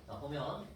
자, 보면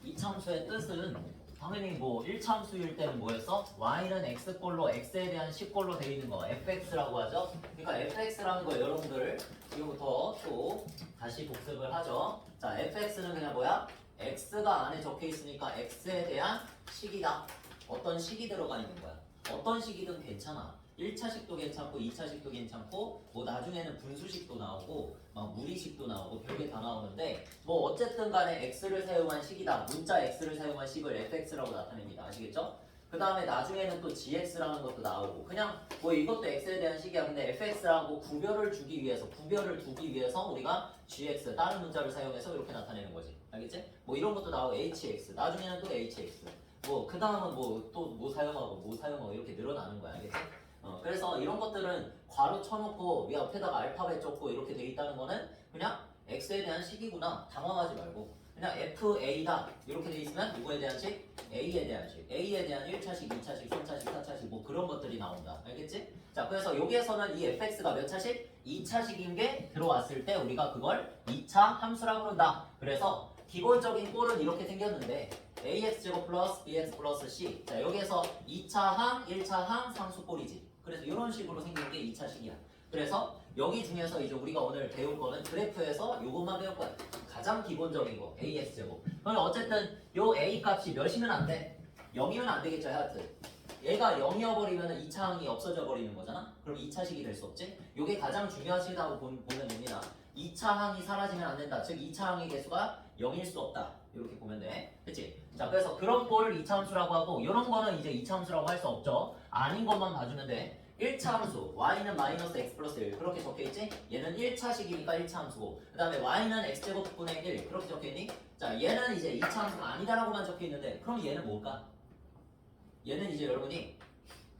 이차함수의 뜻은 당연히 뭐 1차함수일 때는 뭐였어? y는 x꼴로 x에 대한 식꼴로 되어 있는 거 fx라고 하죠. 그러니까 fx라는 거 여러분들 지금부터 또 다시 복습을 하죠. 자, fx는 그냥 뭐야? x가 안에 적혀 있으니까 x에 대한 식이다. 어떤 식이 들어가 있는 거야. 어떤 식이든 괜찮아. 1차식도 괜찮고 2차식도 괜찮고 뭐 나중에는 분수식도 나오고 막 무리식도 나오고 별게 다 나오는데 뭐 어쨌든 간에 x를 사용한 식이다. 문자 x를 사용한 식을 fx라고 나타냅니다. 아시겠죠? 그 다음에 나중에는 또 gx라는 것도 나오고 그냥 뭐 이것도 x에 대한 식이야. 근데 fx라고 구별을 두기 위해서 우리가 gx 다른 문자를 사용해서 이렇게 나타내는 거지. 알겠지? 뭐 이런 것도 나오고 hx 나중에는 또 hx 뭐 그 다음은 뭐 또 뭐 사용하고 이렇게 늘어나는 거야. 알겠지? 그래서 이런 것들은 괄호 쳐놓고 옆에다가 알파벳 적고 이렇게 돼 있다는 거는 그냥 x에 대한 식이구나. 당황하지 말고 그냥 FA다 이렇게 돼 있으면 누구에 대한 식? A에 대한 식. A에 대한 1차식, 2차식, 3차식, 4차식 뭐 그런 것들이 나온다. 알겠지? 자, 그래서 여기에서는 이 fx가 몇 차식? 2차식인 게 들어왔을 때 우리가 그걸 2차 함수라고 그런다. 그래서 기본적인 꼴은 이렇게 생겼는데 ax제곱 플러스 bx 플러스 c. 자, 여기에서 2차항, 1차항 상수꼴이지. 그래서 이런 식으로 생긴 게 2차식이야. 그래서 여기 중에서 이제 우리가 오늘 배울 거는 그래프에서 이것만 배울 거야. 가장 기본적인 거 ax제곱. 그럼 어쨌든 요 a 값이 몇이면 안 돼? 0이면 안 되겠죠, 하여튼. 얘가 0이어버리면 2차항이 없어져 버리는 거잖아? 그럼 2차식이 될 수 없지? 이게 가장 중요하시다고 보면 됩니다. 2차항이 사라지면 안 된다. 즉 2차항의 개수가 0일 수 없다. 이렇게 보면 돼. 그치? 자, 그래서 그런 꼴을 2차 함수라고 하고 이런 거는 이제 2차 함수라고 할 수 없죠. 아닌 것만 봐주면 돼. 1차 함수 y는 마이너스 x 플러스 1 그렇게 적혀있지? 얘는 1차식이니까 1차 함수고 그 다음에 y는 x제곱분의 1 그렇게 적혀있니? 자, 얘는 이제 2차 함수가 아니다라고만 적혀있는데 그럼 얘는 뭘까? 얘는 이제 여러분이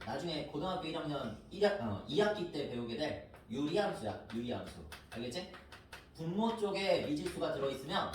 나중에 고등학교 1학년 2학기 때 배우게 될 유리함수야. 유리함수. 알겠지? 분모 쪽에 미지수가 들어있으면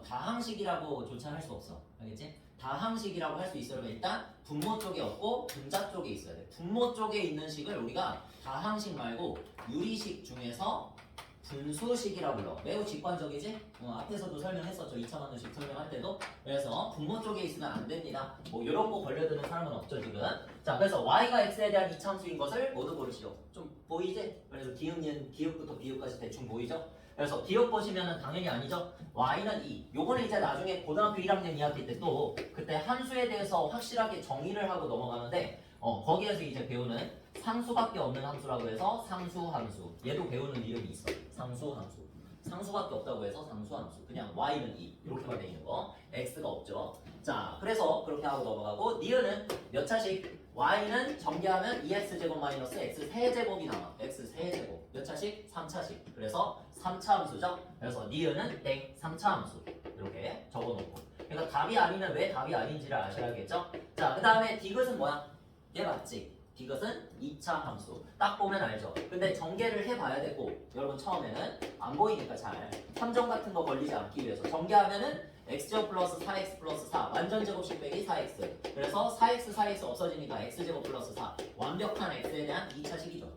다항식이라고 조차 할 수 없어. 알겠지? 다항식이라고 할 수 있으려면 일단 분모 쪽에 없고 분자 쪽에 있어야 돼. 분모 쪽에 있는 식을 우리가 다항식 말고 유리식 중에서 분수식이라고 불러. 매우 직관적이지? 앞에서도 설명했었죠. 2차 방정식 설명할 때도. 그래서 분모 쪽에 있으면 안 됩니다. 뭐 이런 거 걸려드는 사람은 없죠 지금. 자, 그래서 y가 x에 대한 이차함수인 것을 모두 고르시오. 좀 보이지? 그래서 기읍부터 비읍까지 대충 보이죠? 그래서 기억 보시면은 당연히 아니죠. y는 2. 요거는 이제 나중에 고등학교 1학년 2학기 때 또 그때 함수에 대해서 확실하게 정의를 하고 넘어가는데 거기에서 이제 배우는 상수밖에 없는 함수라고 해서 상수함수. 얘도 배우는 이름이 있어. 상수함수. 상수밖에 없다고 해서 상수함수. 그냥 y는 2. 이렇게만 돼 있는 거. x가 없죠. 자, 그래서 그렇게 하고 넘어가고 니은은 몇 차식? y는 전개하면 2x제곱 마이너스 x 세제곱이 나와. x 세제곱. 몇 차식? 3차식. 그래서 3차 함수죠. 그래서 니은은 땡 3차 함수. 이렇게 적어놓고. 그러니까 답이 아니면 왜 답이 아닌지를 아셔야겠죠. 자, 그 다음에 디귿은 뭐야? 얘 맞지? 디귿은 2차 함수. 딱 보면 알죠. 근데 전개를 해봐야 되고 여러분 처음에는 안 보이니까 잘 함정 같은 거 걸리지 않기 위해서 전개하면은 x제곱 플러스 4x 플러스 4 완전 제곱식 빼기 4x. 그래서 4x 없어지니까 x제곱 플러스 4 완벽한 x에 대한 2차식이죠.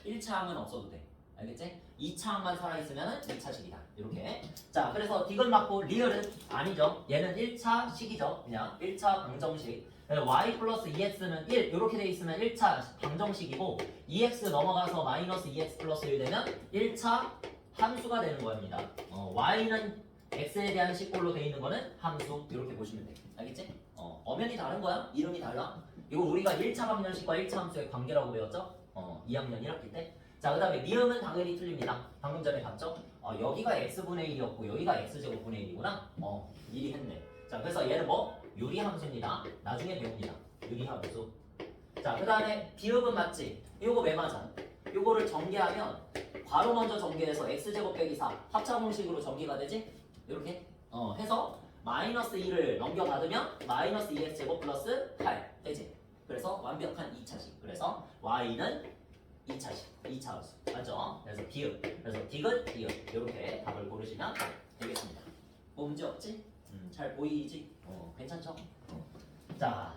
1차항은 없어도 돼. 알겠지? 2차항만 살아있으면 2차식이다. 이렇게. 자, 그래서 디귿 맞고 리얼은 아니죠. 얘는 1차식이죠. 그냥 1차 방정식. y 플러스 2x는 1 이렇게 돼 있으면 1차 방정식이고 2x 넘어가서 마이너스 2x 플러스 1 되면 1차 함수가 되는 겁니다. y는 x에 대한 식꼴로 돼 있는 거는 함수 이렇게 보시면 돼. 알겠지? 엄연히 다른 거야. 이름이 달라. 이거 우리가 1차 방정식과 1차 함수의 관계라고 배웠죠? 2학년 1학기 때. 자, 그 다음에 미음은 당연히 틀립니다. 방금 전에 봤죠? 여기가 x분의 1이었고 여기가 x제곱분의 1이구나. 미리 했네. 자, 그래서 얘는 뭐? 유리함수입니다. 나중에 배웁니다. 유리함수. 자, 그 다음에 비읍은 맞지? 요거 왜 맞아? 요거를 전개하면 괄호 먼저 전개해서 x제곱 빼기 4 합차공식으로 전개가 되지? 이렇게 해서 마이너스 2를 넘겨받으면 마이너스 2x제곱 플러스 8 되지? 그래서 완벽한 2차식. 그래서 y는 2차식, 2차 함수. 맞죠? 그래서 비읍. 그래서 디귿, 비읍. 이렇게 답을 고르시면 되겠습니다. 뭐 문제 없지? 잘 보이지? 괜찮죠? 자,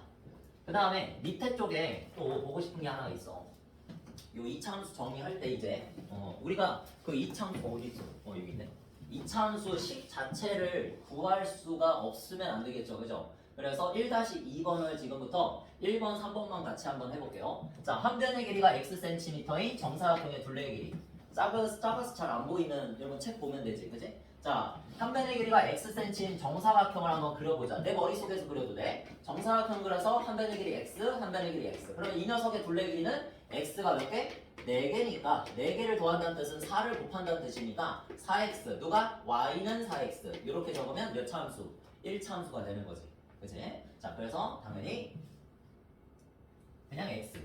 그 다음에 밑에 쪽에 또 보고 싶은 게 하나 있어. 요 2차 함수 정의할 때 이제 우리가 그 2차 함수 어디 있어? 여기 있네. 이차함수 식 자체를 구할 수가 없으면 안 되겠죠. 그죠? 그래서 1-2번을 지금부터 1번, 3번만 같이 한번 해볼게요. 자, 한 변의 길이가 x센티미터인 정사각형의 둘레의 길이. 작아서 잘 안 보이는 이런 책 보면 되지. 그지? 자, 한 변의 길이가 x센티인 정사각형을 한번 그려보자. 내 머릿속에서 그려도 돼. 정사각형 그려서 한 변의 길이 x, 한 변의 길이 x. 그러면 이 녀석의 둘레 길이는 x가 몇 개? 4개니까 4개를 더한다는 뜻은 4를 곱한다는 뜻이니까 4x. 누가? y는 4x. 이렇게 적으면 몇 차함수? 1차함수가 되는 거지. 그치? 자, 그래서 당연히 그냥 x.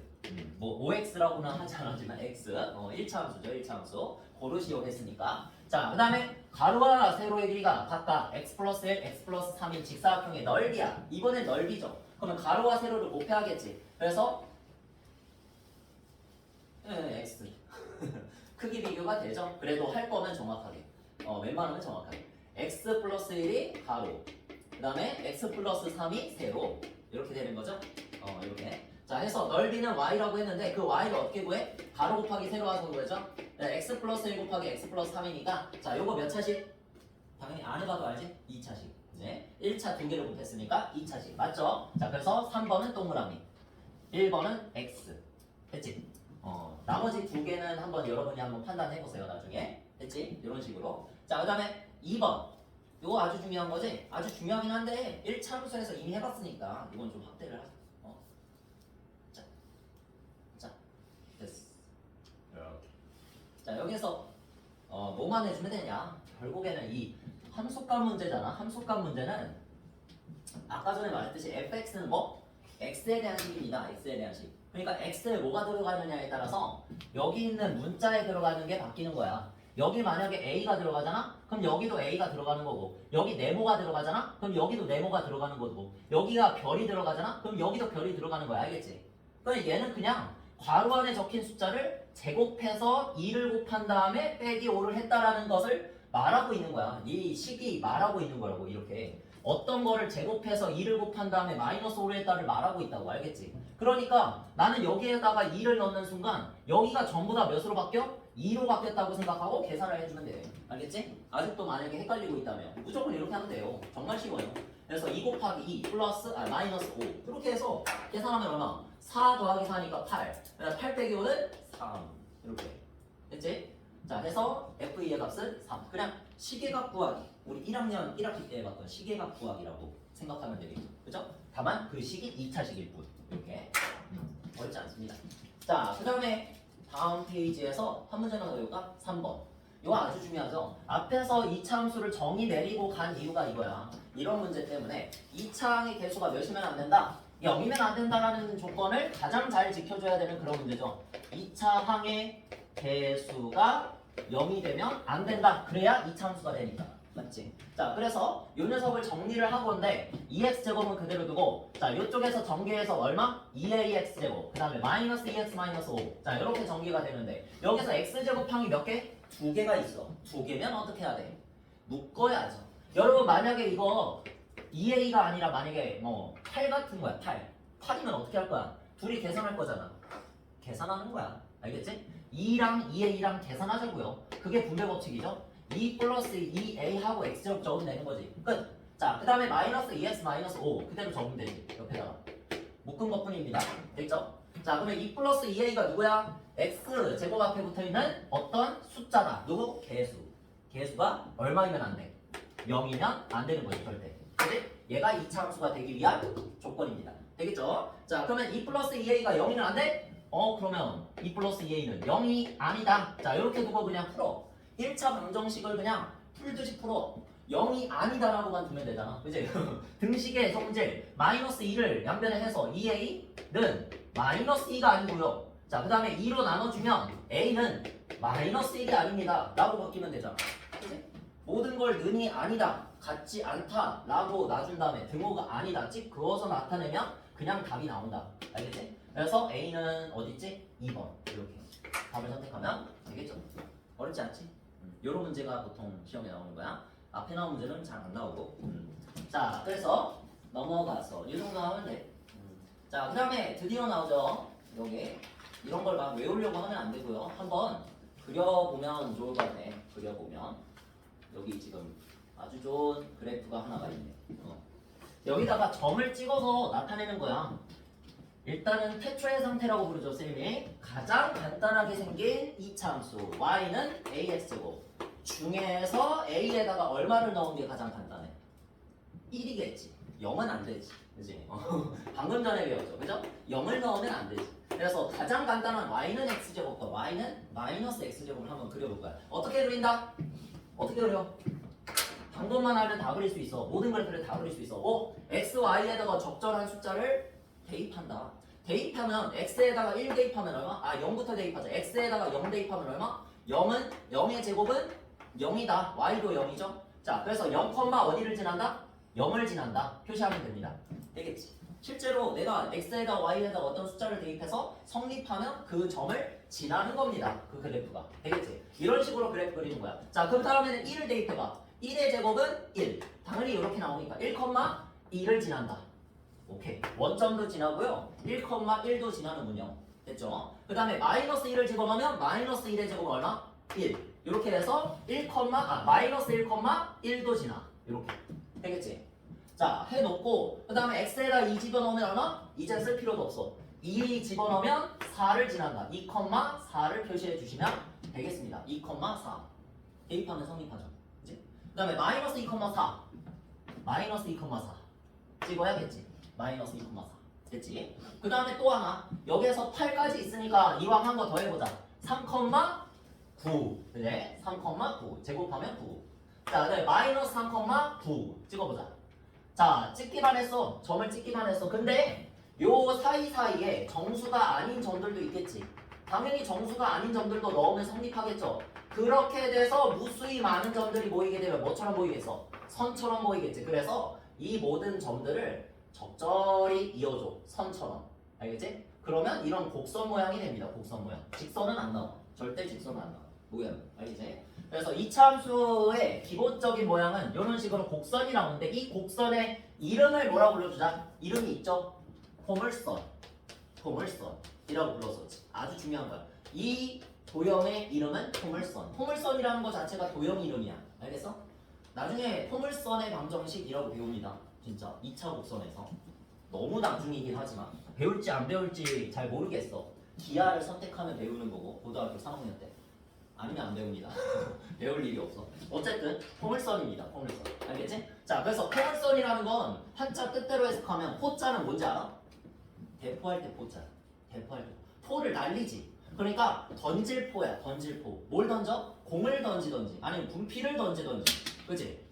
뭐 5x라고는 하지 않았지만 x. 1차함수죠. 1차함수. 고르시오 했으니까. 자, 그 다음에 가로와 세로의 길이가 각각 x 플러스 1, x 플러스 3인 직사각형의 넓이야. 이번엔 넓이죠. 그러면 가로와 세로를 곱해야겠지. 그래서 x. 크기 비교가 되죠. 그래도 할 거면 정확하게. 웬만하면 정확하게. x 플러스 1이 가로. 그 다음에 x 플러스 3이 세로. 이렇게 되는 거죠. 이렇게. 자, 해서 넓이는 y라고 했는데 그 y를 어떻게 구해? 가로 곱하기 세로 와서 구해죠. 네, x 플러스 1 곱하기 x 플러스 3이니까 자, 요거 몇 차식? 당연히 안 해봐도 알지? 2차식. 이제 1차 2개를 곱했으니까 2차식. 맞죠? 자, 그래서 3번은 동그라미. 1번은 x. 됐지? 나머지 2개는 한번 여러분이 한번 판단해보세요. 나중에. 됐지? 이런 식으로. 자, 그 다음에 2번. 이거 아주 중요한 거지? 아주 중요하긴 한데 1차함수에서 이미 해봤으니까 이건 좀 확대를 하자. 자, 됐어. 자, 여기서 뭐만 해주면 되냐? 결국에는 이 함수값 문제잖아. 함수값 문제는 아까 전에 말했듯이 fx는 뭐? x에 대한 식입니다. x에 대한 식. 그러니까 x에 뭐가 들어가느냐에 따라서 여기 있는 문자에 들어가는 게 바뀌는 거야. 여기 만약에 a가 들어가잖아? 그럼 여기도 a가 들어가는 거고, 여기 네모가 들어가잖아? 그럼 여기도 네모가 들어가는 거고, 여기가 별이 들어가잖아? 그럼 여기도 별이 들어가는 거야. 알겠지? 그러니까 얘는 그냥 괄호 안에 적힌 숫자를 제곱해서 2를 곱한 다음에 빼기 5를 했다라는 것을 말하고 있는 거야. 이 식이 말하고 있는 거라고. 이렇게 어떤 거를 제곱해서 2를 곱한 다음에 마이너스 5를 했다를 말하고 있다고. 알겠지? 그러니까 나는 여기에다가 2를 넣는 순간 여기가 전부 다 몇으로 바뀌어? 2로 바뀌었다고 생각하고 계산을 해주면 돼요. 알겠지? 아직도 만약에 헷갈리고 있다면 무조건 이렇게 하면 돼요. 정말 쉬워요. 그래서 2 곱하기 2 플러스 마이너스 5 이렇게 해서 계산하면 얼마? 4 더하기 4니까 8. 8 빼기 5는 3. 이렇게. 됐지? 자, 해서 F의 값은 3. 그냥 시계값 구하기. 우리 1학년 1학기 때 봤던 시계값 구하기라고 생각하면 되겠죠. 그죠? 다만 그 식이 2차식일 뿐. 이렇게. 어렵지 않습니다. 자, 그 다음에 다음 페이지에서 한 문제만 더 해볼까? 3번. 이거 아주 중요하죠. 앞에서 2차 함수를 정의 내리고 간 이유가 이거야. 이런 문제 때문에 2차항의 개수가 몇이면 안 된다? 0이면 안 된다라는 조건을 가장 잘 지켜줘야 되는 그런 문제죠. 2차항의 개수가 0이 되면 안 된다. 그래야 2차 함수가 되니까. 맞지? 자, 그래서 이 녀석을 정리를 하건데 2x제곱은 그대로 두고 자, 이쪽에서 전개해서 얼마? 2ax제곱 그 다음에 마이너스 2x 마이너스 5 자, 이렇게 전개가 되는데 여기서 x제곱항이 몇 개? 2개가 있어. 2개면 어떻게 해야 돼? 묶어야죠. 여러분 만약에 이거 2a가 아니라 만약에 뭐 8 같은 거야. 8이면 어떻게 할 거야? 둘이 계산할 거잖아. 계산하는 거야. 알겠지? 2랑 2a랑 계산하자고요. 그게 분배 법칙이죠. 2 플러스 2a하고 x제곱 적으면 되는 거지. 끝. 자, 그 다음에 마이너스 2x 마이너스 5 그대로 적으면 되지. 옆에다가 묶은 것뿐입니다. 됐죠? 자, 그러면 2 플러스 2a가 누구야? x 제곱 앞에 붙어있는 어떤 숫자다. 누구? 개수. 개수가 얼마이면 안 돼? 0이면 안 되는 거지 절대. 그치? 얘가 2차 함수가 되기 위한 조건입니다. 되겠죠? 자, 그러면 2 플러스 2a가 0이면 안 돼? 그러면 2 플러스 2a는 0이 아니다. 자, 이렇게 두고 그냥 풀어. 1차 방정식을 그냥 풀듯이 풀어. 0이 아니다라고만 두면 되잖아. 그치? 등식의 성질 마이너스 2를 양변에 해서 2a는 마이너스 2가 아니고요. 자, 그 다음에 2로 나눠주면 a는 마이너스 1이 아닙니다. 라고 바뀌면 되잖아. 그치? 모든 걸 는이 아니다. 같지 않다. 라고 놔준 다음에 등호가 아니다. 찍 그어서 나타내면 그냥 답이 나온다. 알겠지? 그래서 a는 어딨지? 2번. 이렇게 답을 선택하면 되겠죠. 어렵지 않지? 요런 문제가 보통 시험에 나오는 거야. 앞에 나온 문제는 잘 안 나오고. 자, 그래서 넘어가서 이 정도 하면 돼. 자, 그 다음에 드디어 나오죠. 여기 이런 걸 막 외우려고 하면 안 되고요. 한번 그려보면 좋을 것 같아. 그려보면 여기 지금 아주 좋은 그래프가 하나가 있네. 여기다가 점을 찍어서 나타내는 거야. 일단은 태초의 상태라고 부르죠, 쌤이. 가장 간단하게 생긴 이차 함수 y는 ax제곱 중에서 a에다가 얼마를 넣은 게 가장 간단해? 1이겠지. 0은 안 되지. 그지? 방금 전에 배웠죠. 그죠? 0을 넣으면 안 되지. 그래서 가장 간단한 y는 x제곱과 y는 마이너스 x제곱을 한번 그려볼까요? 어떻게 그린다? 어떻게 그려? 방법만 알면 다 그릴 수 있어. 모든 그래프를 다 그릴 수 있어. x, y에다가 적절한 숫자를 대입한다. 대입하면 x에다가 1 대입하면 얼마? 0부터 대입하자. x에다가 0 대입하면 얼마? 0은 0의 제곱은 0이다. y도 0이죠. 자, 그래서 0, 어디를 지난다? 0을 지난다. 표시하면 됩니다. 되겠지? 실제로 내가 x에다가 y에다가 어떤 숫자를 대입해서 성립하면 그 점을 지나는 겁니다. 그 그래프가. 되겠지? 이런 식으로 그래프 그리는 거야. 자, 그럼 다음에는 1을 대입해봐. 1의 제곱은 1. 당연히 이렇게 나오니까 1,2를 지난다. 오케이. 원점도 지나고요. 1,1도 지나는 문형. 됐죠? 그 다음에 마이너스 1을 집어넣으면 마이너스 1의 제곱은 얼마? 1. 이렇게 해서 마이너스 1,1도 지나. 이렇게. 되겠지? 자, 해놓고 그 다음에 x에다 2 집어넣으면 얼마? 이제 쓸 필요도 없어. 2 집어넣으면 4를 지난다. 2,4를 표시해 주시면 되겠습니다. 2,4. 대입하면 성립하죠. 그 다음에 마이너스 2,4 마이너스 2,4 찍어야겠지. 마이너스 2,4 됐지? 그 다음에 또 하나 여기에서 8까지 있으니까 이왕 한 거 더 해보자. 3,9 그래? 3,9 제곱하면 9. 자, 그 다음에 마이너스 3,9 찍어보자. 자, 찍기만 했어. 점을 찍기만 했어. 근데 요 사이사이에 정수가 아닌 점들도 있겠지. 당연히 정수가 아닌 점들도 넣으면 성립하겠죠. 그렇게 돼서 무수히 많은 점들이 모이게 되면 뭐처럼 보이겠어? 선처럼 보이겠지. 그래서 이 모든 점들을 적절히 이어줘. 선처럼. 알겠지? 그러면 이런 곡선 모양이 됩니다. 곡선 모양. 직선은 안 나와. 절대 직선은 안 나와. 모양. 알겠지? 그래서 이차 함수의 기본적인 모양은 이런 식으로 곡선이 나오는데 이 곡선의 이름을 뭐라고 불러주자? 이름이 있죠? 포물선. 포물선이라고 불렀었지. 아주 중요한 거야. 이 도형의 이름은 포물선. 포물선이라는 것 자체가 도형 이름이야. 알겠어? 나중에 포물선의 방정식이라고 배웁니다. 진짜 2차 곡선에서. 너무 나중이긴 하지만 배울지 안 배울지 잘 모르겠어. 기하를 선택하면 배우는 거고 고등학교 3학년 때. 아니면 안 배웁니다. 배울 일이 없어. 어쨌든 포물선입니다. 포물선. 알겠지? 자, 그래서 포물선이라는 건 한자 뜻대로 해석하면 포자는 뭔지 알아? 대포할 때 포자. 대포할 때. 포를 날리지. 그러니까 던질 포야. 던질 포. 뭘 던져? 공을 던지던지 아니면 분필을 던지던지. 그치?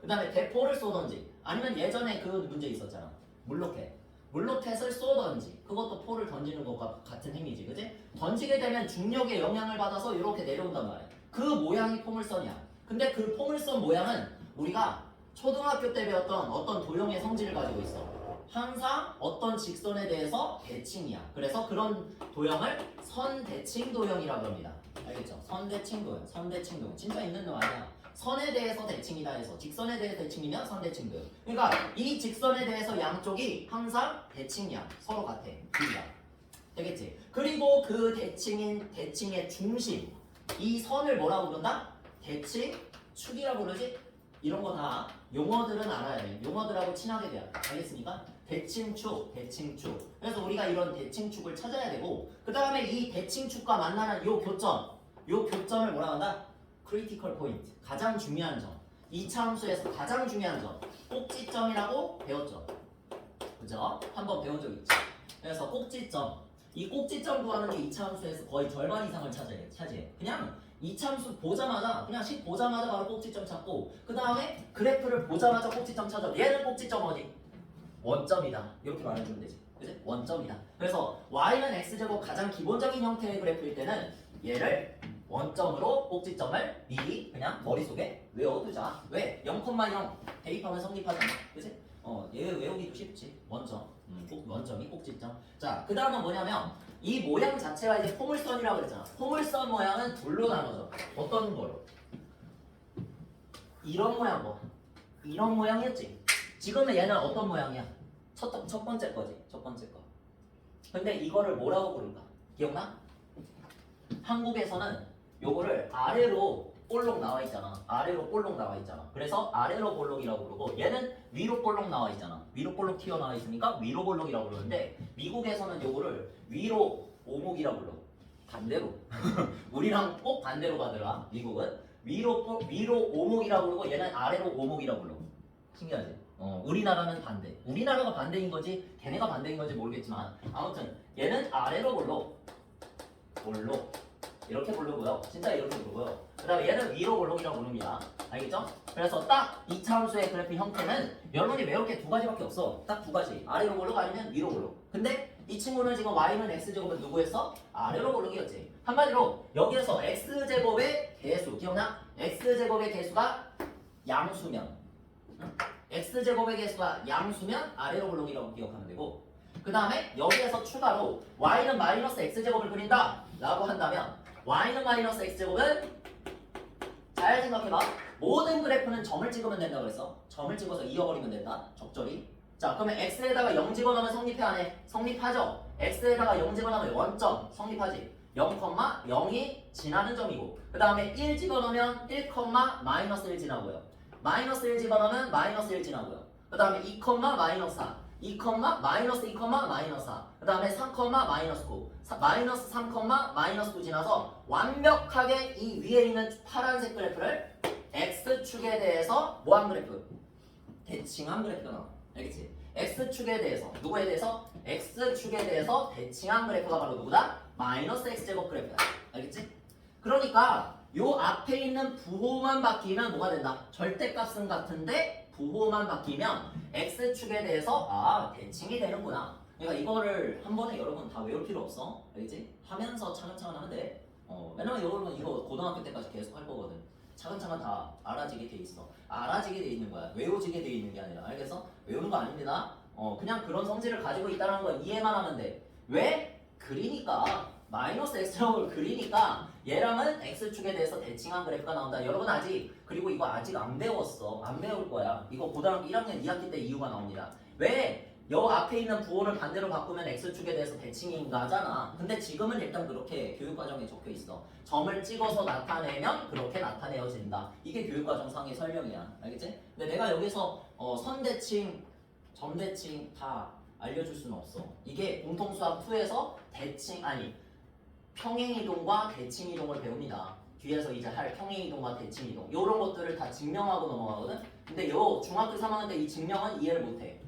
그 다음에 대포를 쏘던지 아니면 예전에 그 문제 있었잖아. 물로켓. 물로켓을 쏘던지 그것도 포를 던지는 것과 같은 행위지. 그치? 던지게 되면 중력의 영향을 받아서 이렇게 내려온단 말이야. 그 모양이 포물선이야. 근데 그 포물선 모양은 우리가 초등학교 때 배웠던 어떤 도형의 성질을 가지고 있어. 항상 어떤 직선에 대해서 대칭이야. 그래서 그런 도형을 선대칭 도형이라고 합니다. 알겠죠? 선대칭 도형, 선대칭 도형. 진짜 있는 놈 아니야. 선에 대해서 대칭이다 해서 직선에 대해서 대칭이면 선대칭 도형. 그러니까 이 직선에 대해서 양쪽이 항상 대칭이야. 서로 같아. 길이야. 되겠지? 그리고 그 대칭의 중심, 이 선을 뭐라고 부른다? 대칭축이라고 그러지? 이런 거 다 용어들은 알아야 돼. 용어들하고 친하게 돼야 돼. 알겠습니까? 대칭축. 그래서 우리가 이런 대칭축을 찾아야 되고 그 다음에 이 대칭축과 만나는 요 교점을 뭐라고 한다? 크리티컬 포인트. 가장 중요한 점. 이차 함수에서 가장 중요한 점. 꼭지점이라고 배웠죠. 그죠? 한번 배운 적 있지. 그래서 꼭지점. 이 꼭지점 구하는 게 이차 함수에서 거의 절반 이상을 차지해. 그냥 이차 함수 보자마자 그냥 식 보자마자 바로 꼭지점 찾고 그 다음에 그래프를 보자마자 꼭지점 찾아. 얘는 꼭지점 어디? 원점이다. 이렇게 말해주면 되지. 그치? 원점이다. 그래서 y는 x제곱 가장 기본적인 형태의 그래프일 때는 얘를 원점으로 꼭지점을 미리 그냥 머릿속에 외워두자. 왜? 0,0 대입하면 성립하잖아. 그치? 얘 외우기도 쉽지. 원점. 원점이 꼭지점. 자, 그 다음은 뭐냐면 이 모양 자체가 이제 포물선이라고 그랬잖아. 포물선 모양은 둘로 나눠져. 어떤 거로? 이런 모양 뭐? 이런 모양이었지. 지금은 얘는 어떤 모양이야? 첫 번째 거지. 첫 번째 거. 근데 이거를 뭐라고 부를까? 기억나? 한국에서는 요거를 아래로 볼록 나와 있잖아. 아래로 볼록 나와 있잖아. 그래서 아래로 볼록이라고 부르고 얘는 위로 볼록 나와 있잖아. 위로 볼록 튀어나와 있으니까 위로 볼록이라고 부르는데 미국에서는 요거를 위로 오목이라고 불러. 반대로. 우리랑 꼭 반대로 가더라. 미국은 위로 오목이라고 부르고 얘는 아래로 오목이라고 불러. 신기하지? 우리나라는 반대. 우리나라가 반대인 거지 걔네가 반대인 건지 모르겠지만 아무튼 얘는 아래로 볼록 이렇게 부르고요. 진짜 이렇게 부르고요. 그 다음에 얘는 위로 볼록이라고 부릅니다. 알겠죠? 그래서 딱 이차 함수의 그래프 형태는 여러분이 외울 게 두 가지밖에 없어. 딱 두 가지. 아래로 볼록 아니면 위로 볼록. 근데 이 친구는 지금 y는 x제곱은 누구였어? 아래로 볼록이었지. 한마디로 여기에서 x제곱의 개수 기억나? x제곱의 개수가 양수면 x제곱의 개수가 양수면 아래로 볼록이라고 기억하면 되고 그 다음에 여기에서 추가로 y는 마이너스 x제곱을 그린다 라고 한다면 y는 마이너스 x제곱은 잘 생각해봐. 모든 그래프는 점을 찍으면 된다고 그랬어. 점을 찍어서 이어버리면 된다. 적절히. 자 그러면 x에다가 0 집어넣으면 성립해 안 해? 성립하죠. x에다가 0 집어넣으면 원점 성립하지. 0,0이 지나는 점이고 그 다음에 1 집어넣으면 1, 마이너스 1 지나고요. 마이너스 1 집어넣으면 마이너스 1 지나고요. 그 다음에 2, 마이너스 4 2, 마이너스 2, 마이너스 4 그 다음에 3, 마이너스 9 마이너스 3, 마이너스 9 지나서 완벽하게 이 위에 있는 파란색 그래프를 x축에 대해서 뭐한 그래프? 대칭한 그래프가 나와. 알겠지? x축에 대해서 누구에 대해서? x축에 대해서 대칭한 그래프가 바로 누구다? 마이너스 x제곱 그래프다. 알겠지? 그러니까 요 앞에 있는 부호만 바뀌면 뭐가 된다? 절대값은 같은데 부호만 바뀌면 x축에 대해서 대칭이 되는구나. 그러니까 이거를 한 번에 여러분 다 외울 필요 없어. 알겠지? 하면서 차근차근 하면 돼. 왜냐면 여러분 이거 고등학교 때까지 계속 할 거거든. 차근차근 다 알아지게 돼 있어. 알아지게 돼 있는 거야. 외워지게 돼 있는 게 아니라. 알겠어? 외우는 거 아닙니다. 그냥 그런 성질을 가지고 있다는 거 이해만 하면 돼. 왜? 그리니까 마이너스 x제곱을 그리니까 얘랑은 x축에 대해서 대칭한 그래프가 나온다. 여러분 그리고 이거 아직 안 배웠어. 안 배울 거야. 이거 고등학교 1학년 2학기 때 이유가 나옵니다. 왜? 여 앞에 있는 부호를 반대로 바꾸면 x축에 대해서 대칭인가잖아. 근데 지금은 일단 그렇게 교육과정에 적혀 있어. 점을 찍어서 나타내면 그렇게 나타내어진다. 이게 교육과정상의 설명이야. 알겠지? 근데 내가 여기서 선대칭, 점대칭 다 알려줄 수는 없어. 이게 공통수학 2에서 평행이동과 대칭이동을 배웁니다. 뒤에서 이제 할 평행이동과 대칭이동 이런 것들을 다 증명하고 넘어가거든. 근데 요 중학교 3학년 때 이 증명은 이해를 못해.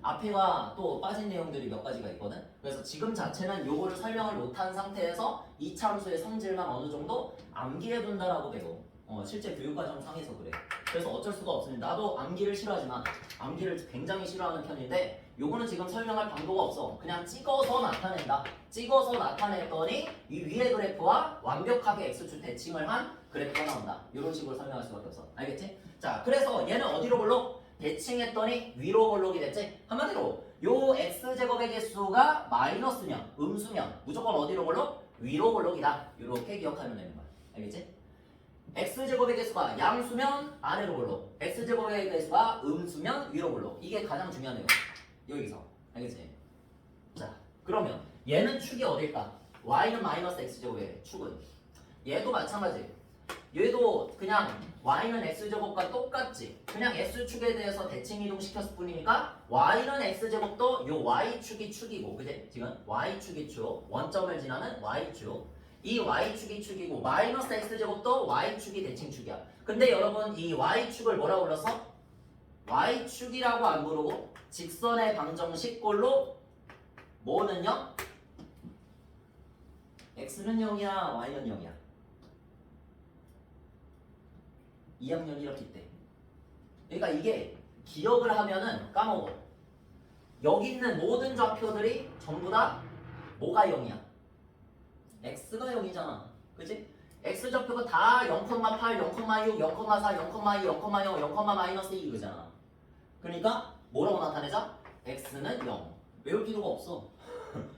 앞에가 또 빠진 내용들이 몇 가지가 있거든. 그래서 지금 자체는 요거를 설명을 못한 상태에서 이차 함수의 성질만 어느 정도 암기해 둔다라고 배워. 실제 교육과정 상에서 그래. 그래서 어쩔 수가 없습니다. 나도 암기를 싫어하지만 암기를 굉장히 싫어하는 편인데 요거는 지금 설명할 방도가 없어. 그냥 찍어서 나타낸다. 찍어서 나타냈더니 이 위의 그래프와 완벽하게 x축 대칭을 한 그래프가 나온다. 이런 식으로 설명할 수밖에 없어. 알겠지? 자, 그래서 얘는 어디로 볼록? 대칭했더니 위로 볼록이 됐지? 한마디로 요 x제곱의 개수가 마이너스면 음수면 무조건 어디로 볼록? 위로 볼록이다. 이렇게 기억하면 되는 거야. 알겠지? x제곱의 개수가 양수면 아래로 볼록, x제곱의 개수가 음수면 위로 볼록. 이게 가장 중요한 내용. 여기서. 알겠지? 자, 그러면 얘는 축이 어딜까? y는 마이너스 x제곱의 축은 얘도 마찬가지. 얘도 그냥 y는 x제곱과 똑같지. 그냥 x축에 대해서 대칭 이동시켰을 뿐이니까 y는 x제곱도 요 y축이 축이고, 그지? 지금 y축이 축, 원점을 지나는 y축. 이 y축이 축이고 마이너스 x제곱도 y축이 대칭축이야. 근데 여러분 이 y축을 뭐라고 불렀어? y축이라고 안 부르고 직선의 방정식꼴로 뭐는 0? x는 0이야 y는 0이야? 2학년 1학기 때. 그러니까 이게 기억을 하면은 까먹어. 여기 있는 모든 좌표들이 전부 다 뭐가 0이야? x가 0이잖아. 그치? x 좌표가 다 0,8, 0,6, 0,4, 0,2, 0,0, 0, 마이너스 2 이거잖아. 그러니까 뭐라고 나타내자? x는 0. 외울 필요가 없어.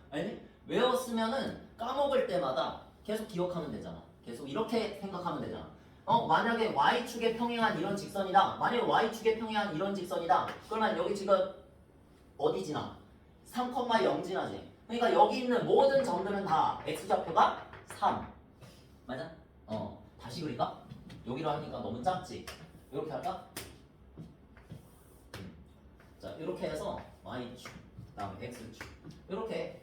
아니? 외웠으면은 까먹을 때마다 계속 기억하면 되잖아. 계속 이렇게 생각하면 되잖아. 만약에 y축에 평행한 이런 직선이다. 만약에 y축에 평행한 이런 직선이다. 그러면 여기 지금 어디 지나? 3,0 지나지. 그러니까 여기 있는 모든 점들은 다 x좌표가 3. 맞아? 다시 그릴까? 여기로 하니까 너무 작지? 이렇게 할까? 자, 이렇게 해서 y축, 다음에 x축 이렇게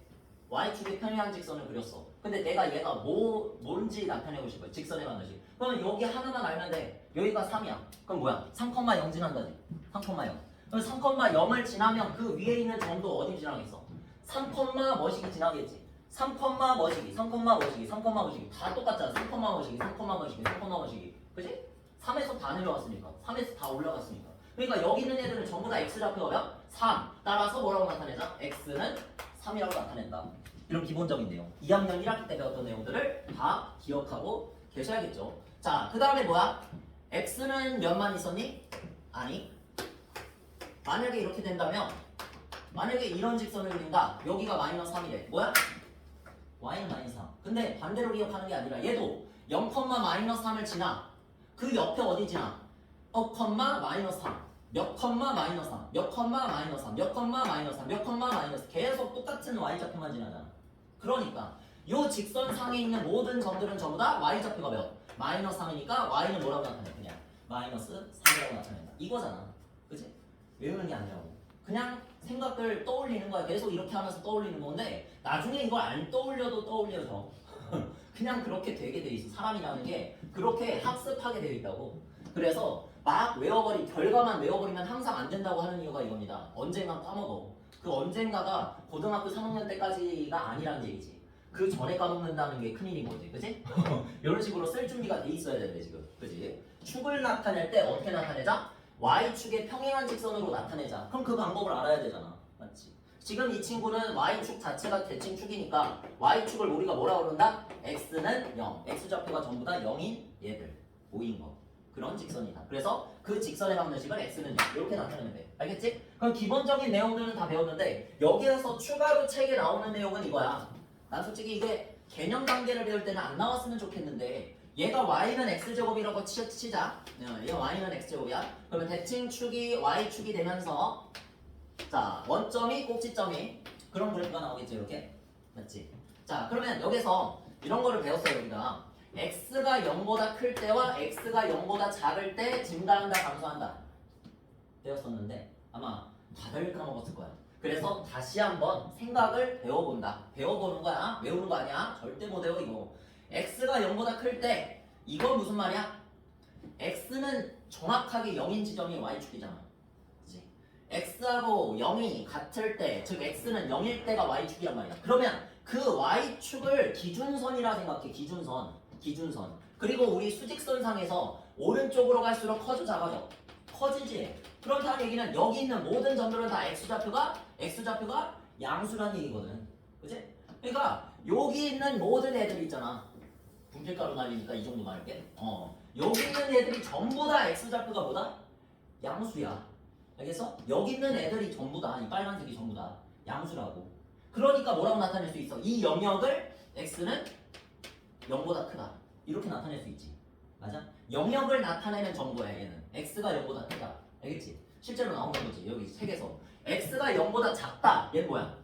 y축의 평행한 직선을 그렸어. 근데 내가 얘가 뭔지 나타내고 싶어. 직선의 반드시. 그러면 여기 하나만 알면 돼. 여기가 3이야. 그럼 뭐야? 3,0 지난다지. 3,0. 그럼 3,0을 지나면 그 위에 있는 점도 어디 지나겠어? 3, 뭐시기 지나겠지. 3, 뭐시기, 3, 뭐시기, 3, 뭐시기 다 똑같잖아. 3, 뭐시기, 3, 뭐시기, 3, 뭐시기. 그지? 3에서 다 내려왔으니까. 3에서 다 올라갔으니까. 그러니까 여기 있는 애들은 전부 다 x좌표면 3. 따라서 뭐라고 나타내자? x는 3이라고 나타낸다. 이런 기본적인 내용. 2학년 1학기 때 배웠던 내용들을 다 기억하고 계셔야겠죠. 자, 그 다음에 뭐야? x는 몇만 있었니? 아니. 만약에 이렇게 된다면 만약에 이런 직선을 그린다. 여기가 마이너스 3이래. 뭐야? y는 마이너스 3. 근데 반대로 기억하는 게 아니라 얘도 0, 마이너스 3을 지나. 그 옆에 어디 지나? 마이너스 3. 몇 컴마 마이너스 3. 몇 컴마 마이너스 3. 몇 컴마 마이너스 3. 몇 컴마 마이너스 계속 똑같은 y좌표만 지나잖아. 그러니까 요 직선상에 있는 모든 점들은 전부 다 y좌표가 몇? 마이너스 3이니까 y는 뭐라고 나타내? 그냥 마이너스 3이라고 나타낸다. 이거잖아. 그치? 외우는 게 아니라고. 그냥 생각을 떠올리는 거야. 계속 이렇게 하면서 떠올리는 건데 나중에 이걸 안 떠올려도 떠올려져. 그냥 그렇게 되게 돼 있어. 사람이라는 게 그렇게 학습하게 되어 있다고. 그래서 막 결과만 외워버리면 항상 안 된다고 하는 이유가 이겁니다. 언젠가 까먹어. 그 언젠가가 고등학교 3학년 때까지가 아니라는 얘기지. 그 전에 까먹는다는 게 큰일인 거지. 그치? 이런 식으로 쓸 준비가 돼 있어야 되는데 지금. 그치? 축을 나타낼 때 어떻게 나타내자? y축의 평행한 직선으로 나타내자. 그럼 그 방법을 알아야 되잖아. 맞지? 지금 이 친구는 y축 자체가 대칭축이니까 y축을 우리가 뭐라 그런다? x는 0. x좌표가 전부 다 0인 얘들. 모인 거. 그런 직선이다. 그래서 그 직선의 방정식을 x는 0. 이렇게 나타내면 돼. 알겠지? 그럼 기본적인 내용들은 다 배웠는데 여기에서 추가로 책에 나오는 내용은 이거야. 난 솔직히 이게 개념 단계를 배울 때는 안 나왔으면 좋겠는데 얘가 y는 x제곱이라고 치자. 얘가 y는 x제곱이야. 그러면 대칭축이 y축이 되면서 자 원점이 꼭지점이 그런 그래프가 나오겠죠. 이렇게. 맞지? 자 그러면 여기서 이런 거를 배웠어요. 여기가 x가 0보다 클 때와 x가 0보다 작을 때 증가한다 감소한다 배웠었는데 아마 다들 까먹었을 거야. 그래서 다시 한번 생각을 배워본다. 배워보는 거야. 외우는 거 아니야. 절대 못 외워 이거. x가 0보다 클 때 이건 무슨 말이야? x는 정확하게 0인 지점이 y축이잖아. 그치? x하고 0이 같을 때, 즉 x는 0일 때가 y축이란 말이야. 그러면 그 y축을 기준선이라 생각해. 기준선. 그리고 우리 수직선상에서 오른쪽으로 갈수록 커져 작아져? 커지지. 그렇다는 얘기는 여기 있는 모든 점들은 다 x좌표가 양수란 얘기거든. 그치? 그러니까 여기 있는 모든 애들 있잖아. 분필가루 날리니까 이 정도 말할게. 여기 있는 애들이 전부 다 x좌표가 뭐다? 양수야. 알겠어? 여기 있는 애들이 전부 다, 이 빨간색이 전부 다 양수라고. 그러니까 뭐라고 나타낼 수 있어? 이 영역을 x는 0보다 크다. 이렇게 나타낼 수 있지. 맞아? 영역을 나타내는 정보야 얘는. x가 0보다 크다. 알겠지? 실제로 나오는 거지. 여기 책에서. x가 0보다 작다. 얘는 뭐야?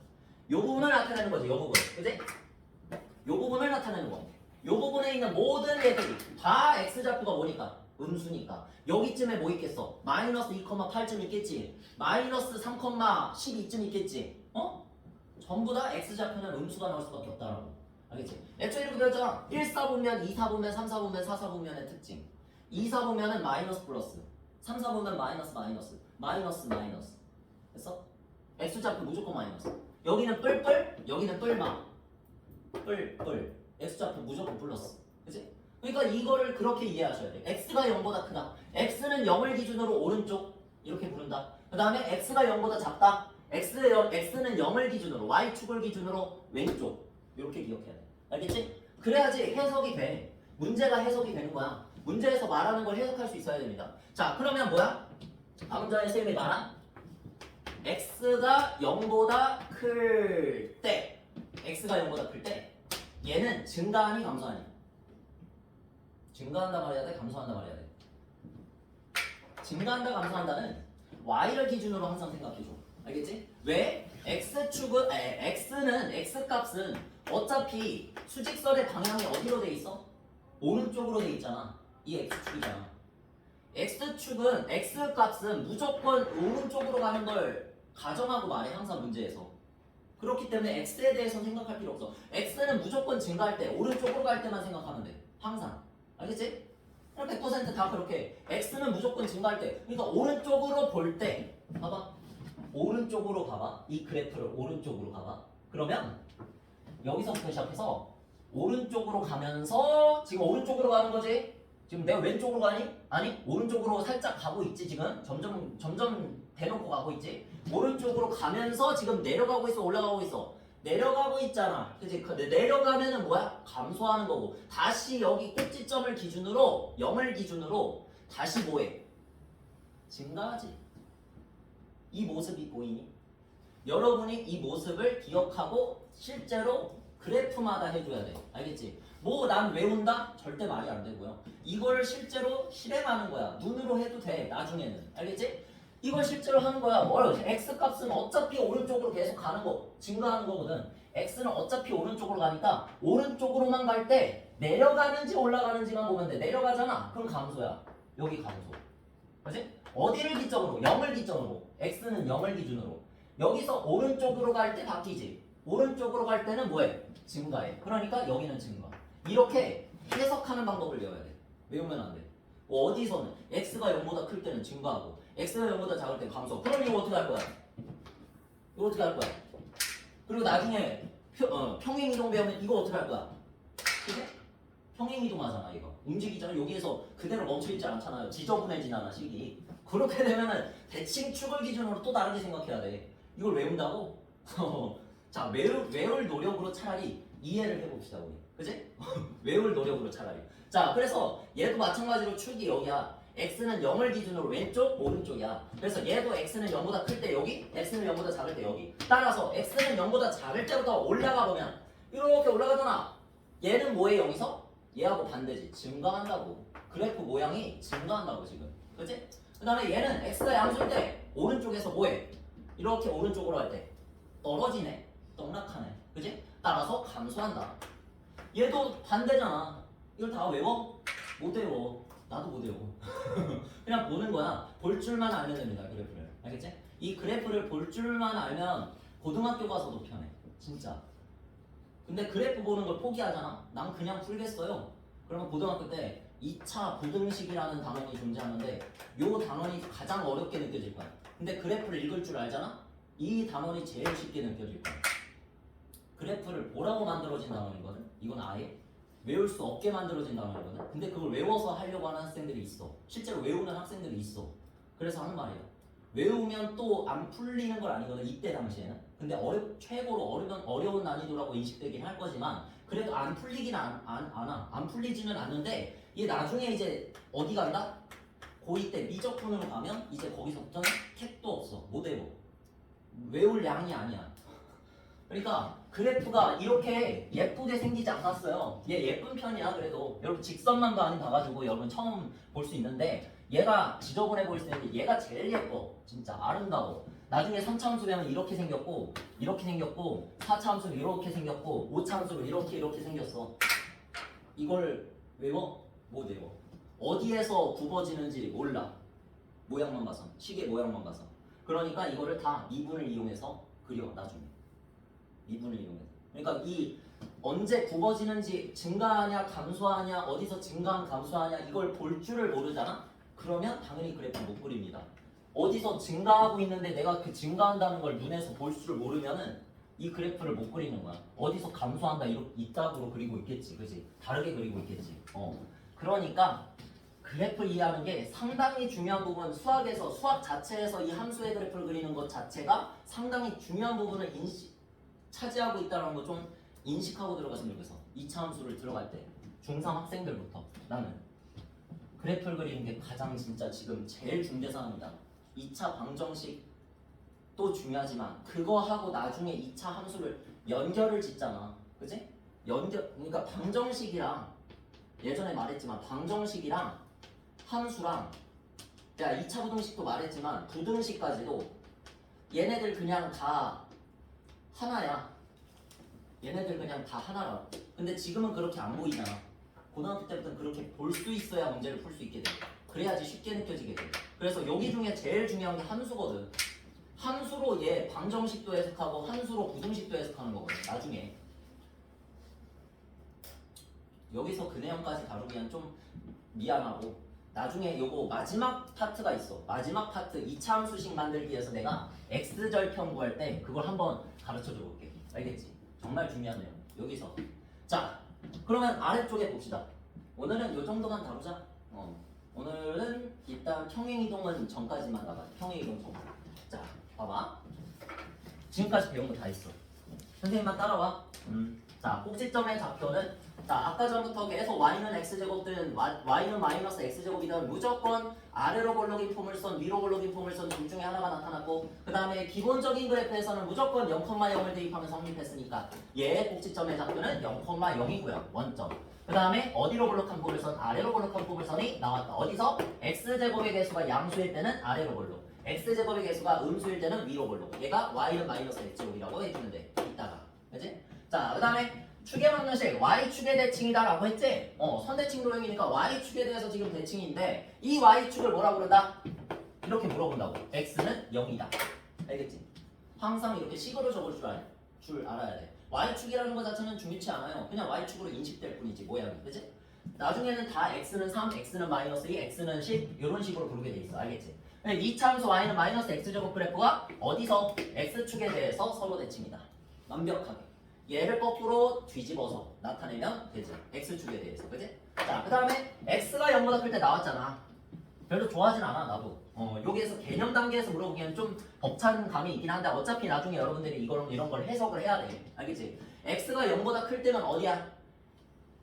요 부분을 나타내는 거지. 요 부분. 그지? 요 부분을 나타내는 거. 요 부분에 있는 모든 애들이 다 x좌표가 뭐니까? 음수니까. 여기쯤에 뭐 있겠어? 마이너스 2,8쯤 있겠지. 마이너스 3,12쯤 있겠지. 전부 다 x좌표는 음수가 나올 수밖에 없다라고. 알겠지? 애초에 이렇게 배웠잖아. 1사분면, 2사분면, 3사분면, 4사분면의 특징. 2사분면은 마이너스 플러스. 3사분면 마이너스. 됐어? x좌표 무조건 마이너스. 여기는 뿔뿔, 여기는 뿔마. 뿔. x좌표 무조건 플러스. 그치? 그러니까 이거를 그렇게 이해하셔야 돼. x가 0보다 크다. x는 0을 기준으로 오른쪽 이렇게 부른다. 그 다음에 x가 0보다 작다. x는 0을 기준으로 y축을 기준으로 왼쪽 이렇게 기억해야 돼. 알겠지? 그래야지 해석이 돼. 문제가 해석이 되는 거야. 문제에서 말하는 걸 해석할 수 있어야 됩니다. 자 그러면 뭐야? 방금 전에 쌤이 말한 x가 0보다 클 때 얘는 증가하니 감소하니? 증가한다 말해야 돼? 감소한다 말해야 돼? 증가한다 감소한다는 y를 기준으로 항상 생각해줘. 알겠지? 왜? x는 x값은 어차피 수직선의 방향이 어디로 돼 있어? 오른쪽으로 돼 있잖아. 이 x축이잖아. x축은 x값은 무조건 오른쪽으로 가는 걸 가정하고 말해 항상 문제에서. 그렇기 때문에 x에 대해서 생각할 필요 없어. x는 무조건 증가할 때 오른쪽으로 갈 때만 생각하면 돼. 항상. 알겠지? 100%다 그렇게. x는 무조건 증가할 때. 그러니까 오른쪽으로 볼 때 봐봐. 오른쪽으로 가봐. 이 그래프를 오른쪽으로 가봐. 그러면 여기서부터 시작해서 오른쪽으로 가면서 지금 오른쪽으로 가는 거지? 지금 내가 왼쪽으로 가니? 아니 오른쪽으로 살짝 가고 있지 지금 점점 대놓고 가고 있지. 오른쪽으로 가면서 지금 내려가고 있어 올라가고 있어. 내려가고 있잖아. 그치? 내려가면은 뭐야? 감소하는 거고 다시 여기 꼭지점을 기준으로 0을 기준으로 다시 뭐해? 증가하지. 이 모습이 보이니? 여러분이 이 모습을 기억하고 실제로 그래프마다 해줘야 돼. 알겠지? 뭐 난 외운다? 절대 말이 안 되고요. 이걸 실제로 실행하는 거야. 눈으로 해도 돼. 나중에는. 알겠지? 이걸 실제로 하는 거야. x값은 어차피 오른쪽으로 계속 가는 거. 증가하는 거거든. x는 어차피 오른쪽으로 가니까 오른쪽으로만 갈 때 내려가는지 올라가는지만 보면 돼. 내려가잖아. 그럼 감소야. 여기 감소. 그렇지? 어디를 기점으로? 0을 기점으로. x는 0을 기준으로. 여기서 오른쪽으로 갈 때 바뀌지. 오른쪽으로 갈 때는 뭐해? 증가해. 그러니까 여기는 증가. 이렇게 해석하는 방법을 외워야 돼. 외우면 안 돼. 어디서는 x가 0보다 클 때는 증가하고 x가 0보다 작을 때는 감소. 그럼 이거 어떻게 할 거야? 이거 어떻게 할 거야? 그리고 나중에 평행이동 배우면 이거 어떻게 할 거야? 그게 평행이동하잖아. 이거 움직이잖아. 여기에서 그대로 멈춰있지 않잖아요. 지저분해지잖아 식이. 그렇게 되면은 대칭축을 기준으로 또 다르게 생각해야 돼. 이걸 외운다고? 자, 외울 노력으로 차라리 이해를 해봅시다 우리. 그치? 외울 노력으로 차라리. 자, 그래서 얘도 마찬가지로 축이 여기야. x는 0을 기준으로 왼쪽, 오른쪽이야. 그래서 얘도 x는 0보다 클 때 여기, x는 0보다 작을 때 여기. 따라서 x는 0보다 작을 때부터 올라가 보면 이렇게 올라가잖아. 얘는 뭐해 여기서? 얘하고 반대지. 증가한다고. 그래프 모양이 증가한다고 지금. 그치? 그 다음에 얘는 x가 양수일 때 오른쪽에서 뭐해? 이렇게 오른쪽으로 할 때 떨어지네. 떡락하네. 그치? 따라서 감소한다. 얘도 반대잖아. 이걸 다 외워? 못 외워. 나도 못 외워. 그냥 보는 거야. 볼 줄만 알면 됩니다. 그래프를. 알겠지? 이 그래프를 볼 줄만 알면 고등학교 가서도 편해. 진짜. 근데 그래프 보는 걸 포기하잖아. 난 그냥 풀겠어요. 그러면 고등학교 때 2차 부등식이라는 단원이 존재하는데 이 단원이 가장 어렵게 느껴질 거야. 근데 그래프를 읽을 줄 알잖아? 이 단원이 제일 쉽게 느껴질 거야. 그래프를 보라고 만들어진 단원이거든. 이건 아예 외울 수 없게 만들어진 단원이거든. 근데 그걸 외워서 하려고 하는 학생들이 있어. 실제로 외우는 학생들이 있어. 그래서 하는 말이야. 외우면 또 안 풀리는 걸 아니거든. 이때 당시에는. 근데 최고로 어려운 난이도라고 인식되긴 할 거지만 그래도 안 풀리긴 안 풀리지는 않는데 얘 나중에 이제 어디 간다? 고2 때 미적분으로 가면 이제 거기서부터는 택도 없어. 못 외워. 외울 양이 아니야. 그러니까 그래프가 이렇게 예쁘게 생기지 않았어요. 얘 예쁜 편이야. 그래도 여러분 직선만 많이 봐가지고 여러분 처음 볼 수 있는데 얘가 지저분해 보일 수 있는데 얘가 제일 예뻐. 진짜 아름다워. 나중에 3차 함수 배우면 이렇게 생겼고 이렇게 생겼고 4차 함수는 이렇게 생겼고 5차 함수는 이렇게 생겼어. 이걸 외워? 못 외워. 어디에서 굽어지는지 몰라. 모양만 봐서. 시계 모양만 봐서. 그러니까 이거를 다 미분을 이용해서 그려. 나중에 미분을 이용해서. 그러니까 이 언제 굽어지는지 증가하냐 감소하냐 어디서 증가한 감소하냐 이걸 볼 줄을 모르잖아. 그러면 당연히 그래프 못 그립니다. 어디서 증가하고 있는데 내가 그 증가한다는 걸 눈에서 볼 줄 모르면은 이 그래프를 못 그리는 거야. 어디서 감소한다 이따구로 그리고 있겠지. 그지? 다르게 그리고 있겠지. 그러니까 그래프 이해하는 게 상당히 중요한 부분. 수학 자체에서 이 함수의 그래프를 그리는 것 자체가 상당히 중요한 부분을 차지하고 있다는 거 좀 인식하고 들어갔으면 좋겠어. 2차 함수를 들어갈 때 중3 학생들부터 나는 그래프를 그리는 게 가장 진짜 지금 제일 중대사항이다. 2차 방정식도 중요하지만 그거 하고 나중에 2차 함수를 연결을 짓잖아. 그치? 그러니까 방정식이랑 예전에 말했지만 방정식이랑 함수랑 내가 2차 부등식도 말했지만 부등식까지도 얘네들 그냥 다 하나야. 얘네들 그냥 다 하나라. 근데 지금은 그렇게 안 보이잖아. 고등학교 때부터는 그렇게 볼 수 있어야 문제를 풀 수 있게 돼. 그래야지 쉽게 느껴지게 돼. 그래서 여기 중에 제일 중요한 게 함수거든. 함수로 얘 방정식도 해석하고 함수로 부등식도 해석하는 거거든. 나중에 여기서 그 내용까지 다루기엔 좀 미안하고 나중에 요거 마지막 파트가 있어. 마지막 파트 2차 함수식 만들기에서 내가 x절편 구할 때 그걸 한번 가르쳐 줘 볼게. 알겠지? 정말 중요한 내용. 여기서 자 그러면 아래쪽에 봅시다. 오늘은 요 정도만 다루자. 오늘은 일단 평행이동은 전까지만 나가. 평행이동 전. 자 봐봐. 지금까지 배운 거 다 있어. 선생님만 따라와. 자 꼭지점의 좌표는 자 아까 전부터 계속 y는 x제곱든 y는 마이너스 x제곱이든 무조건 아래로 볼록인 포물선 위로 볼록인 포물선 둘 중에 하나가 나타났고 그 다음에 기본적인 그래프에서는 무조건 0,0을 대입하면 성립했으니까 얘 꼭지점의 좌표는 0,0이고요. 원점. 그 다음에 어디로 볼록한 포물선? 아래로 볼록한 포물선이 나왔다. 어디서? x제곱의 개수가 양수일 때는 아래로 볼록 x제곱의 개수가 음수일 때는 위로 볼록 얘가 y는 마이너스 x제곱이라고 해주는데 이따가 그치? 자 그 다음에 축에 맞는 식 y축의 대칭이다 라고 했지? 선대칭 도형이니까 y축에 대해서 지금 대칭인데 이 y축을 뭐라 부른다? 이렇게 물어본다고. x는 0이다. 알겠지? 항상 이렇게 식으로 적을 줄 알아야 돼. y축이라는 것 자체는 중요치 않아요. 그냥 y축으로 인식될 뿐이지 모양이. 그치? 나중에는 다 x는 3, x는 마이너스 2, x는 10 이런 식으로 부르게 돼 있어. 알겠지? 이 참수 y는 마이너스 x제곱 그래프가 어디서 x축에 대해서 서로 대칭이다. 완벽하게. 얘를 거꾸로 뒤집어서 나타내면 되지. x축에 대해서. 그치? 자, 그 다음에 x가 0보다 클 때 나왔잖아. 별로 좋아하진 않아, 나도. 여기에서 개념 단계에서 물어보기에는 좀 벅찬 감이 있긴 한데 어차피 나중에 여러분들이 이런 걸 해석을 해야 돼. 알겠지? x가 0보다 클 때면 어디야?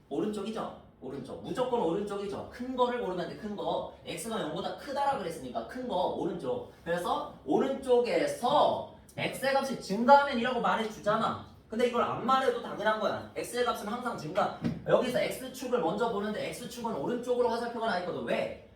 오른쪽이죠? 오른쪽. 무조건 오른쪽이죠. 큰 거를 고르면 돼, 큰 거. x가 0보다 크다라 그랬으니까 큰 거, 오른쪽. 그래서 오른쪽에서 x의 값이 증가하면 이라고 말해주잖아. 근데 이걸 안 말해도 당연한 거야. x의 값은 항상 증가. 여기서 x축을 먼저 보는데 x축은 오른쪽으로 화살표가 나 있거든. 왜?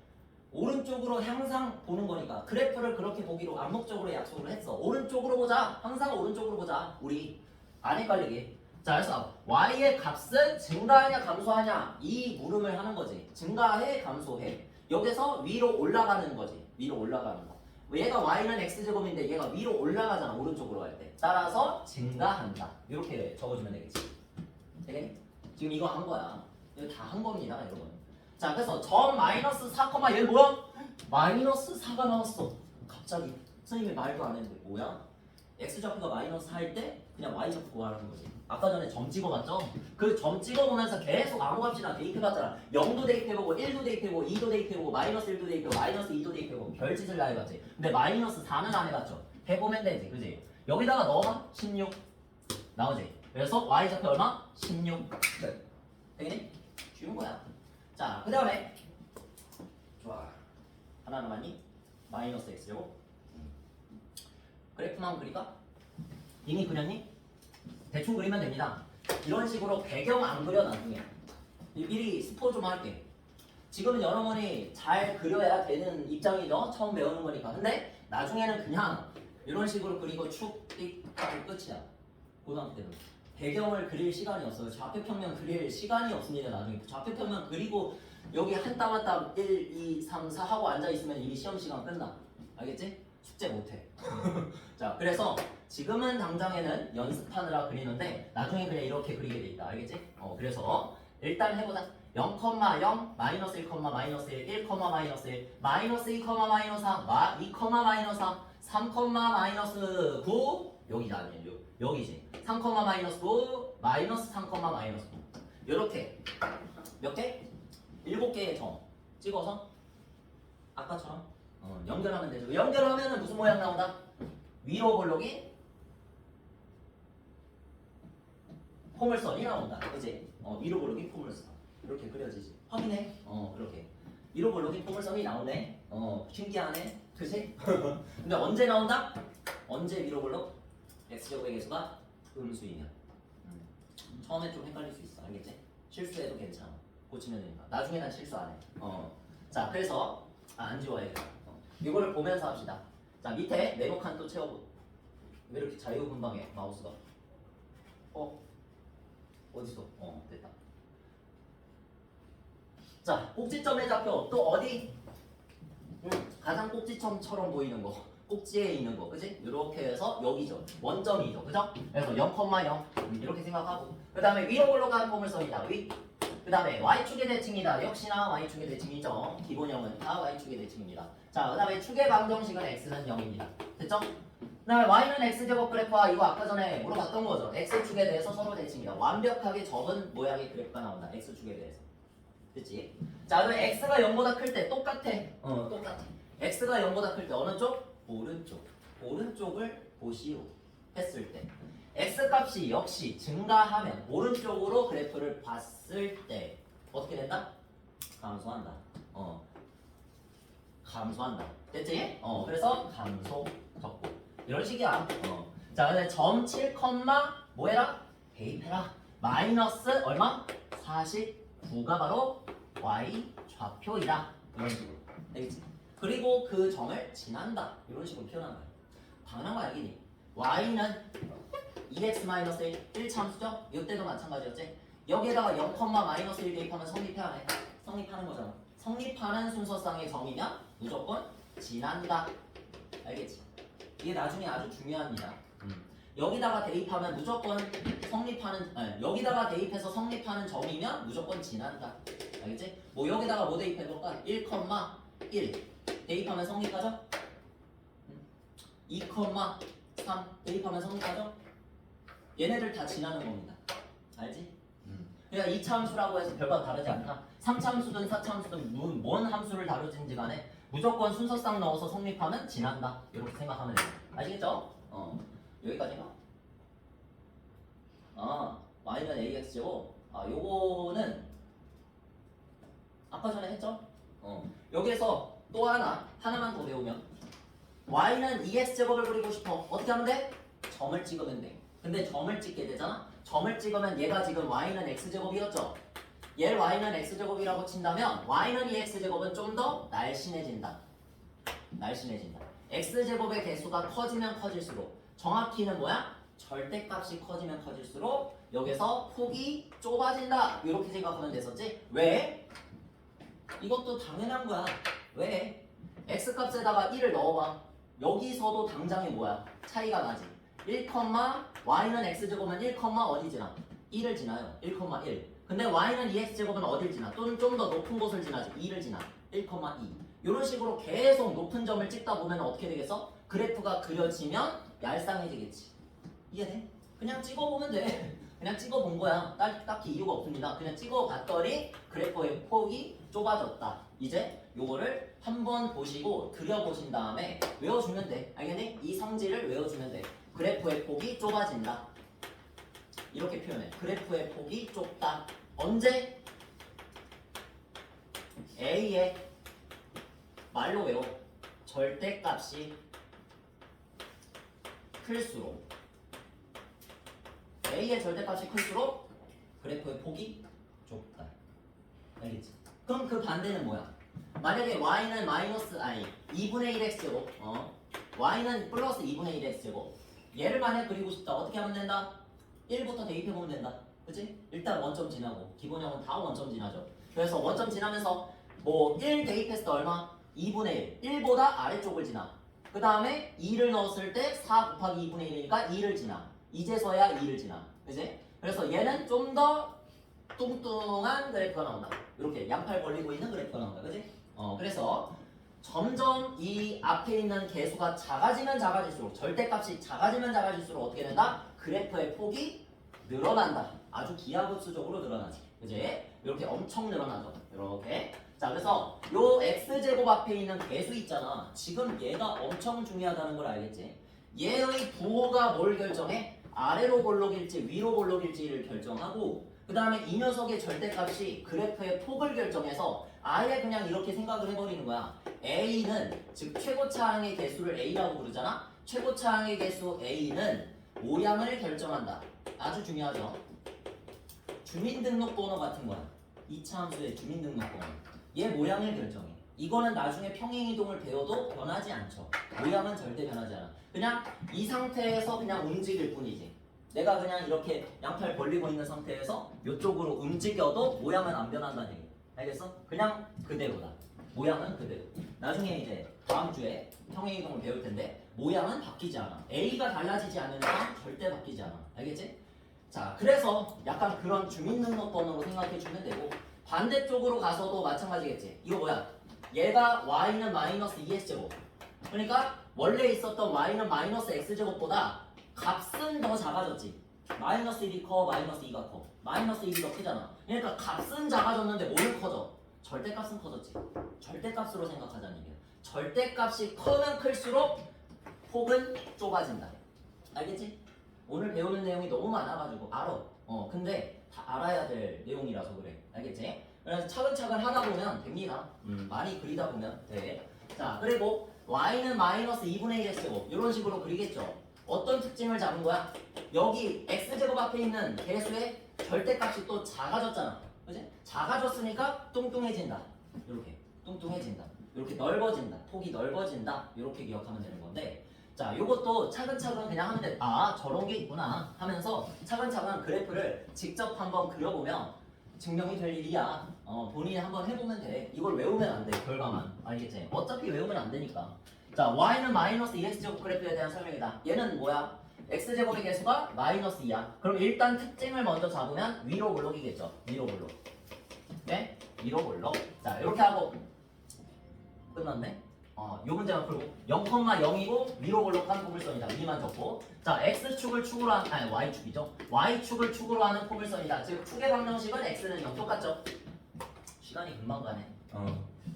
오른쪽으로 항상 보는 거니까. 그래프를 그렇게 보기로 암묵적으로 약속을 했어. 오른쪽으로 보자. 항상 오른쪽으로 보자. 우리 안 헷갈리게. 자, 그래서 y의 값은 증가하냐 감소하냐 이 물음을 하는 거지. 증가해 감소해. 여기서 위로 올라가는 거지. 위로 올라가는 거. 얘가 y는 x제곱인데 얘가 위로 올라가잖아. 오른쪽으로 갈 때. 따라서 증가한다. 이렇게 적어주면 되겠지. 되겠니? 지금 이거 한 거야. 이거 다 한 겁니다, 여러분. 자, 그래서 점 마이너스 4, 얘 뭐야? 마이너스 4가 나왔어. 갑자기 선생님이 말도 안 했는데 뭐야? x좌표가 마이너스 4일 때 그냥 y좌표 구하라는 거지. 아까 전에 점 찍어봤죠? 그 점 찍어보면서 계속 아무 값이나 대입해봤잖아. 0도 대입해보고 1도 대입해보고 2도 대입해보고 마이너스 1도 대입해보고 마이너스 2도 대입해보고 별짓을 다 해봤지. 근데 마이너스 4는 안 해봤죠? 해보면 되지, 그지? 여기다가 넣어봐. 16 나오지? 그래서 y좌표 얼마? 16. 네. 되겠니? 쉬운 거야. 자, 그 다음에 좋아. 하나 남았니? 마이너스 x제곱. 그래프만 그릴까? 이미 그렸니? 대충 그리면 됩니다. 이런 식으로 배경 안 그려 나중에. 미리 스포 좀 할게. 지금은 여러분이 잘 그려야 되는 입장이죠. 처음 배우는 거니까. 근데 나중에는 그냥 이런 식으로 그리고 축, 띡 하고 끝이야. 고등학교 때는. 배경을 그릴 시간이 없어요. 좌표평면 그릴 시간이 없습니다. 나중에. 좌표평면 그리고 여기 한 땀 한 땀 1, 2, 3, 4 하고 앉아있으면 이미 시험 시간 끝나. 알겠지? 숙제 못해. 자, 그래서 지금은 당장에는 연습하느라 그리는데 나중에 그냥 이렇게 그리게 돼 있다. 알겠지? 그래서 일단 해보자. 0,0, 마이너스 1, 마이너스 1, 1, 마이너스 1, 마이너스 2, 마이너스 4, 2, 마이너스 4, 3, 마이너스 9 여기다 아니에요. 여기지. 3, 마이너스 9, 마이너스 3, 마이너스 9 이렇게 몇 개? 7개의 점 찍어서 아까처럼 연결하면 되죠. 연결하면은 무슨 모양 나온다? 위로 볼록이 포물선이 나온다. 그치? 위로 볼록이 포물선. 이렇게 그려지지. 확인해. 그렇게. 위로 볼록이 포물선이 나오네. 신기하네. 그치? 근데 언제 나온다? 언제 위로 볼록? x제곱의 개수가 음수이면. 처음에 좀 헷갈릴 수 있어. 알겠지? 실수해도 괜찮아. 고치면 되니까. 나중에 난 실수 안 해. 자, 그래서 안 지워야겠다. 이거를 보면서 합시다. 자, 밑에 네모 칸 또 채워보. 왜 이렇게 자유분방해 마우스가? 어딨어? 됐다. 자, 꼭지점의 좌표 또 어디? 가장 꼭지점처럼 보이는 거, 꼭지에 있는 거, 그지? 이렇게 해서 여기죠. 원점이죠, 그죠? 그래서 0,0 이렇게 생각하고, 그 다음에 위로 올라가는 보물선이다, 위. 그 다음에 y축의 대칭이다. 역시나 y축의 대칭이죠. 기본형은 다 y축의 대칭입니다. 자, 그 다음에 축의 방정식은 x는 0입니다. 됐죠? 그 다음에 y는 x제곱 그래프와 이거 아까 전에 물어봤던 거죠. x축에 대해서 서로 대칭이다. 완벽하게 적은 모양의 그래프가 나온다. x축에 대해서. 됐지? 자, 그럼 x가 0보다 클 때 똑같아. 똑같아. x가 0보다 클 때 어느 쪽? 오른쪽. 오른쪽을 보시오. 했을 때. x 값이 역시 증가하면 오른쪽으로 그래프를 봤을 때 어떻게 된다? 감소한다. 감소한다. 됐지? 그래서 감소 적고 이런 식이야. 자, 근데 점 7, 뭐해라? 대입해라. 마이너스 얼마? 49가 바로 y 좌표이다. 이런 식으로. 알겠지? 그리고 그 점을 지난다. 이런 식으로 표현한 거야. 당연한 거 알겠니? y는 2x-1 1참수죠? 이때도 마찬가지였지? 여기에다가 0,-1 대입하면 성립해 안 해? 성립하는 거잖아. 성립하는 순서상의 점이면 무조건 지난다. 알겠지? 이게 나중에 아주 중요합니다. 여기다가 대입하면 무조건 성립하는, 아니, 여기다가 대입해서 성립하는 점이면 무조건 지난다. 알겠지? 뭐 여기다가 뭐 대입해볼까? 1,1 대입하면 성립하죠? 2,3 대입하면 성립하죠? 얘네들 다 지나는 겁니다. 알지? 그러니까 2차함수라고 해서 별반 다르지 않다. 3차함수든 4차함수든 뭔 함수를 다루든지 간에 무조건 순서상 넣어서 성립하면 지난다. 이렇게 생각하면 돼요. 아시겠죠? 여기까지가. y는 ax제곱. 요거는 아까 전에 했죠? 여기에서 또 하나만 더 배우면 y는 2x제곱을 그리고 싶어. 어떻게 하면 돼? 점을 찍으면 돼. 근데 점을 찍게 되잖아? 점을 찍으면 얘가 지금 y는 x제곱이었죠? 얘를 y는 x제곱이라고 친다면 y는 2x제곱은 좀 더 날씬해진다. 날씬해진다. x제곱의 개수가 커지면 커질수록 정확히는 뭐야? 절대값이 커지면 커질수록 여기서 폭이 좁아진다. 이렇게 생각하면 됐었지? 왜? 이것도 당연한 거야. 왜? x값에다가 1을 넣어봐. 여기서도 당장에 뭐야? 차이가 나지. 1, y는 x제곱은 1, 어디 지나? 1을 지나요. 1,1. 근데 y는 2x제곱은 어딜 지나? 또는 좀 더 높은 곳을 지나지. 2를 지나. 1,2. 이런 식으로 계속 높은 점을 찍다 보면 어떻게 되겠어? 그래프가 그려지면 얄쌍해지겠지. 이해돼? 그냥 찍어보면 돼. 그냥 찍어본 거야. 딱히 이유가 없습니다. 그냥 찍어봤더니 그래프의 폭이 좁아졌다. 이제 요거를 한번 보시고 그려보신 다음에 외워주면 돼. 알겠니? 이 성질을 외워주면 돼. 그래프의 폭이 좁아진다. 이렇게 표현해. 그래프의 폭이 좁다. 언제? A의 말로 외워. 절대값이 클수록 A의 절대값이 클수록 그래프의 폭이 좁다. 알겠지? 그럼 그 반대는 뭐야? 만약에 y는 2분의 1x제곱 y는 플러스 2분의 1x제곱 얘를 만약 그리고 싶다. 어떻게 하면 된다? 1부터 대입해보면 된다. 그치? 일단 원점 지나고 기본형은 다 원점 지나죠. 그래서 원점 지나면서 뭐 1 대입했을 때 얼마? 2분의 1 1보다 아래쪽을 지나. 그 다음에 2를 넣었을 때 4 곱하기 2분의 1이니까 2를 지나. 이제서야 2를 지나. 그치? 그래서 얘는 좀 더 뚱뚱한 그래프가 나온다. 이렇게 양팔 벌리고 있는 그래프가 나온다. 그치? 그래서 점점 이 앞에 있는 개수가 작아지면 작아질수록 절대값이 작아지면 작아질수록 어떻게 된다? 그래프의 폭이 늘어난다. 아주 기하급수적으로 늘어나지. 그치? 이렇게 엄청 늘어나죠. 이렇게. 자, 그래서 요 x제곱 앞에 있는 개수 있잖아. 지금 얘가 엄청 중요하다는 걸 알겠지? 얘의 부호가 뭘 결정해? 아래로 볼록일지 위로 볼록일지를 결정하고 그 다음에 이 녀석의 절대값이 그래프의 폭을 결정해서 아예 그냥 이렇게 생각을 해버리는 거야. A는 즉 최고차항의 개수를 A라고 부르잖아. 최고차항의 개수 A는 모양을 결정한다. 아주 중요하죠. 주민등록번호 같은 거야. 2차 함수의 주민등록번호. 얘 모양을 결정해. 이거는 나중에 평행이동을 배워도 변하지 않죠. 모양은 절대 변하지 않아. 그냥 이 상태에서 그냥 움직일 뿐이지. 내가 그냥 이렇게 양팔 벌리고 있는 상태에서 이쪽으로 움직여도 모양은 안 변한다는 얘기. 알겠어? 그냥 그대로다. 모양은 그대로. 나중에 이제 다음 주에 평행이동을 배울 텐데 모양은 바뀌지 않아. A가 달라지지 않는 한 절대 바뀌지 않아. 알겠지? 자, 그래서 약간 그런 주민등록번호로 생각해주면 되고 반대쪽으로 가서도 마찬가지겠지. 이거 뭐야? 얘가 y는 마이너스 2x제곱. 그러니까 원래 있었던 y는 마이너스 x제곱보다 값은 더 작아졌지. 마이너스 1이 커, 마이너스 2가 커. 마이너스 1이 더 크잖아. 그러니까 값은 작아졌는데 뭐는 커져? 절대값은 커졌지. 절대값으로 생각하자는 얘기야. 절대값이 크면 클수록 폭은 좁아진다. 알겠지? 오늘 배우는 내용이 너무 많아가지고 알아. 근데 다 알아야 될 내용이라서 그래. 알겠지? 그래서 차근차근 하다 보면 됩니다. 많이 그리다 보면 돼. 자, 그리고 y는 마이너스 2분의 1x제곱 이런 식으로 그리겠죠. 어떤 특징을 잡은 거야? 여기 x제곱 앞에 있는 개수의 절대값이 또 작아졌잖아. 그지? 작아졌으니까 뚱뚱해진다. 이렇게 뚱뚱해진다. 이렇게 넓어진다. 폭이 넓어진다. 이렇게 기억하면 되는 건데 자, 요것도 차근차근 그냥 하면 돼. 아, 저런 게 있구나 하면서 차근차근 그래프를 직접 한번 그려보면 증명이 될 일이야. 본인이 한번 해보면 돼. 이걸 외우면 안 돼. 결과만. 알겠지? 어차피 외우면 안 되니까. 자, y는 마이너스 2x제곱 그래프에 대한 설명이다. 얘는 뭐야? x제곱의 개수가 마이너스 2야. 그럼 일단 특징을 먼저 잡으면 위로 볼록이겠죠. 위로 볼록. 네? 위로 볼록. 자, 이렇게 하고 끝났네. 요 문제만 풀고 0,0이고 위로 볼록한 포물선이다. 위만 적고 자 x축을 축으로 하는 아니 y축이죠. y축을 축으로 하는 포물선이다. 즉 축의 방정식은 x는 0 똑같죠. 시간이 금방 가네.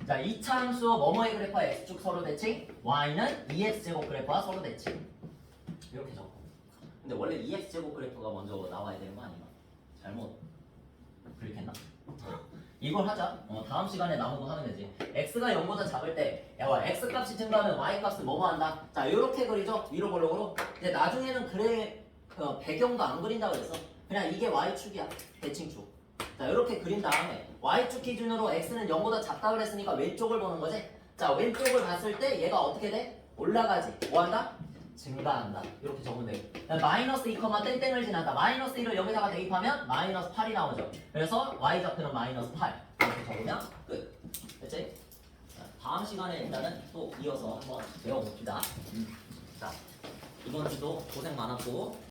자 2차 함수 뭐뭐의 그래프와 x축 서로 대칭 y는 2x제곱 그래프와 서로 대칭 이렇게 적고 근데 원래 2x제곱 그래프가 먼저 나와야 되는 거 아닌가? 잘못 클릭했나? 이걸 하자. 다음 시간에 나오고 하면 되지. x가 0보다 작을 때, 야, x 값이 증가하면 y 값을 뭐뭐 한다. 자, 이렇게 그리죠. 위로 볼록으로. 근데 나중에는 그래 배경도 안 그린다고 그랬어. 그냥 이게 y축이야. 대칭축. 자, 이렇게 그린 다음에 y축 기준으로 x는 0보다 작다 그랬으니까 왼쪽을 보는 거지. 자, 왼쪽을 봤을 때 얘가 어떻게 돼? 올라가지. 뭐 한다? 증가한다. 이렇게 적으면 되고 마이너스 2, 땡땡을 지난다. 마이너스 1을 여기다가 대입하면 마이너스 8이 나오죠. 그래서 y좌표는 마이너스 8 이렇게 적으면 끝. 됐지? 자, 다음 시간에 일단은 또 이어서 한번 배워봅시다. 자, 이번 주도 고생 많았고